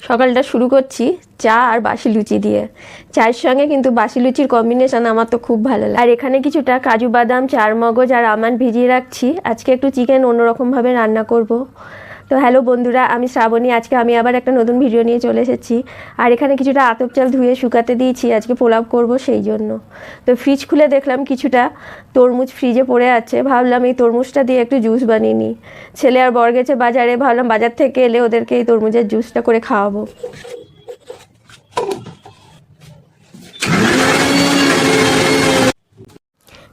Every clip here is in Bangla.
সকালটা শুরু করছি চা আর বাসি লুচি দিয়ে। চায়ের সঙ্গে কিন্তু বাসি লুচির কম্বিনেশন আমার তো খুব ভালো লাগে। আর এখানে কিছুটা কাজু বাদাম, চারমগজ আর আমন্ড ভিজিয়ে রাখছি। আজকে একটু চিকেন অন্যরকমভাবে রান্না করব। তো হ্যালো বন্ধুরা, আমি শ্রাবণী। আজকে আমি আবার একটা নতুন ভিডিও নিয়ে চলে এসেছি। আর এখানে কিছুটা আতপ চাল ধুয়ে শুকাতে দিয়েছি, আজকে পোলাও করব সেই জন্য। তো ফ্রিজ খুলে দেখলাম কিছুটা তরমুজ ফ্রিজে পড়ে আছে, ভাবলাম এই তরমুজটা দিয়ে একটু জুস বানিয়ে নিই। ছেলে আর বর গেছে বাজারে, ভাবলাম বাজার থেকে এলে ওদেরকে এই তরমুজের জুসটা করে খাওয়াবো।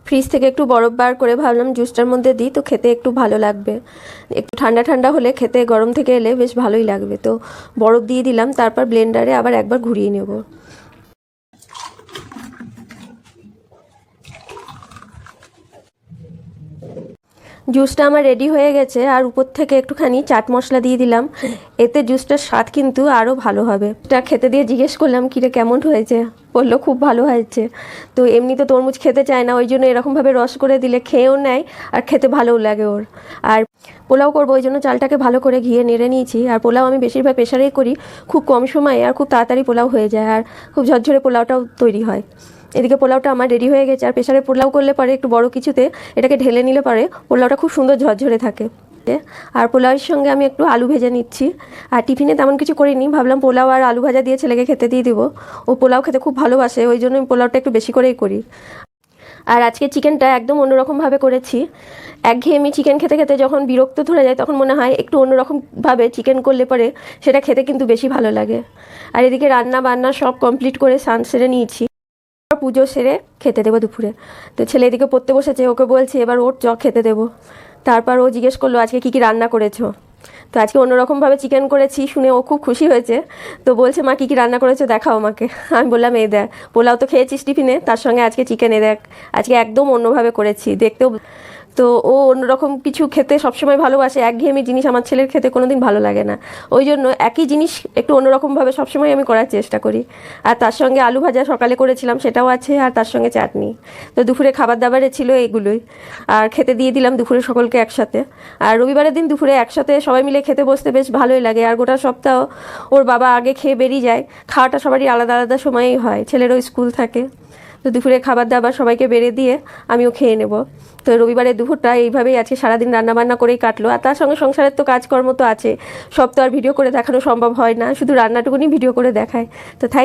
ফ্রিজ থেকে একটু বরফ বার করে ভাবলাম জুসটার মধ্যে দিই, তো খেতে একটু ভালো লাগবে। একটু ঠান্ডা ঠান্ডা হলে খেতে, গরম থেকে এলে বেশ ভালোই লাগবে। তো বরফ দিয়ে দিলাম, তারপর ব্লেন্ডারে আবার একবার ঘুরিয়ে নেব। জুসটা আমার রেডি হয়ে গেছে, আর উপর থেকে একটুখানি চাট মশলা দিয়ে দিলাম। এতে জুসটার স্বাদ কিন্তু আরও ভালো হবে। এটা খেতে দিয়ে জিজ্ঞেস করলাম কিরে কেমন হয়েছে, বললো খুব ভালো হয়েছে। তো এমনি তো তরমুজ খেতে চায় না, ওই জন্য এরকমভাবে রস করে দিলে খেয়েও নেয় আর খেতে ভালোও লাগে ওর। আর পোলাও করবো, ওই জন্য চালটাকে ভালো করে ঘিয়ে নেড়ে নিয়েছি। আর পোলাও আমি বেশিরভাগ প্রেশারেই করি, খুব কম সময়ে আর খুব তাড়াতাড়ি পোলাও হয়ে যায়, আর খুব ঝরঝরে পোলাওটাও তৈরি হয়। এদিকে পোলাওটা আমার রেডি হয়ে গেছে। আর প্রেশারে পোলাও করলে পরে একটু বড় কিছুতে এটাকে ঢেলে নিলে পরে পোলাওটা খুব সুন্দর ঝরঝরে থাকে। আর পোলাওয়ের সঙ্গে আমি একটু আলু ভেজে নিচ্ছি। আর টিফিনে তেমন কিছু করিনি, ভাবলাম পোলাও আর আলু ভাজা দিয়ে ছেলেকে খেতে দিয়ে দিব। ও পোলাও খেতে খুব ভালোবাসে, ওই জন্য আমি পোলাওটা একটু বেশি করেই করি। আর আজকে চিকেনটা একদম অন্যরকমভাবে করেছি। একঘেয়েমি চিকেন খেতে খেতে যখন বিরক্ত ধরে যায়, তখন মনে হয় একটু অন্যরকমভাবে চিকেন করলে পরে সেটা খেতে কিন্তু বেশি ভালো লাগে। আর এদিকে রান্না বান্না সব কমপ্লিট করে স্নান সেরে নিয়েছি, পুজো সেরে খেতে দেবো দুপুরে। তো ছেলে এদিকে পড়তে বসেছে, ওকে বলছি এবার ওর খেতে দেবো। তারপর ও জিজ্ঞেস করলো আজকে কী কী রান্না করেছো। তো আজকে অন্যরকমভাবে চিকেন করেছি, শুনে ও খুব খুশি হয়েছে। তো বলছে মা কী কী রান্না করেছো দেখাও আমাকে। আমি বললাম এই দেখ, পোলাও তো খেয়েছিস টিফিনে, তার সঙ্গে আজকে চিকেন এ দেখ। আজকে একদম অন্যভাবে করেছি, দেখতেও। তো ও অন্যরকম কিছু খেতে সবসময় ভালোবাসে, একঘেয়েমি জিনিস আমার ছেলের খেতে কোনো দিন ভালো লাগে না। ওই জন্য একই জিনিস একটু অন্যরকমভাবে সবসময় আমি করার চেষ্টা করি। আর তার সঙ্গে আলু ভাজা সকালে করেছিলাম, সেটাও আছে, আর তার সঙ্গে চাটনি। তো দুপুরে খাবার দাবারে ছিল এইগুলোই। আর খেতে দিয়ে দিলাম দুপুরে সকলকে একসাথে। আর রবিবারের দিন দুপুরে একসাথে সবাই মিলে খেতে বসতে বেশ ভালোই লাগে। আর গোটা সপ্তাহ ওর বাবা আগে খেয়ে বেরিয়ে যায়, খাওয়াটা সবারই আলাদা আলাদা সময়েই হয়, ছেলেরও স্কুল থাকে। তো দুপুরে খাবার দাবার সবাইকে বেড়ে দিয়ে আমিও খেয়ে নেব। তো রবিবারের দুপুরটা এইভাবেই আজকে সারাদিন রান্নাবান্না করেই কাটলো। আর তার সঙ্গে সংসারের তো কাজকর্ম তো আছে, সব তো আর ভিডিও করে দেখানো সম্ভব হয় না, শুধু রান্নাটুকুনি ভিডিও করে দেখায়। তো থ্যাংক